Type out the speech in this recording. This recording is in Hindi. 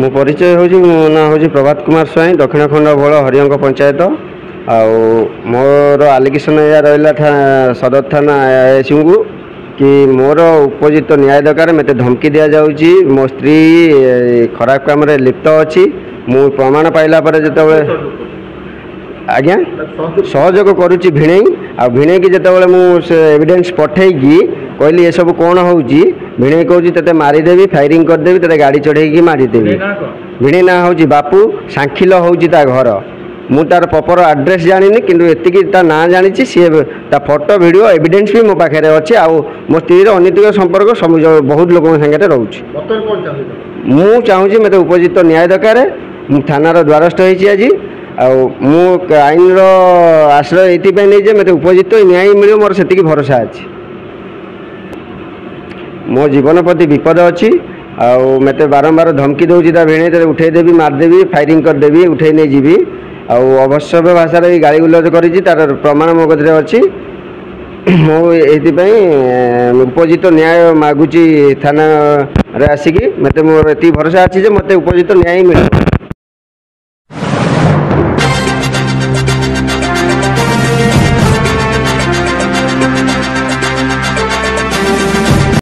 मो परिचय हूँ मो ना हूँ प्रभात कुमार स्वाई दक्षिण खंड भोल हरिंग पंचायत आउ मोर आलिगेसन या रहा सदर थाना एसयू को कि मोर उपजित न्याय दरकार मत धमकी दि जाऊँगी मो स्त्री खराब कम लिप्त अच्छी मु प्रमाण पाइला जो आज्ञा सहयोग करुच्ची भिणे आ भिणे की जिते मुझे एविडेंस पठेगी कहली ये सब कौन हो भिणे कहूँ ते मारिदेवी फायरिंग करदेवी ते गाड़ी चढ़ेगी मारिदेवी भिणे ना हूँ बापू सांखिल हूँ घर मु तार प्रॉपर एड्रेस जानी किंतु एतिकी ता ना जानी सी फोटो वीडियो एविडेंस भी मो पाखे अच्छे आ मो स्त्री अनैतिक संपर्क बहुत लोक सागे रोचे मु चाहूँगी मत उपजित न्याय दरकार थानार द्वारस्थ होती आज आईन आश्रय ये नहीं मत उपजित न्याय मिले मोर से भरोसा अच्छी मो जीवन प्रति विपद अच्छी मत बारंबार धमकी दूसरी भिणे उठेदेवी मारदेवी फायरिंग करदेवी उठे नहीं जीवी अवश्य भाषा गाड़ी गुलज कर प्रमाण मो गति अच्छी मुझे उपजित न्याय मागुची थाना आसिकी मत मोर ये भरोसा अच्छी मत उपजित न्याय मिले।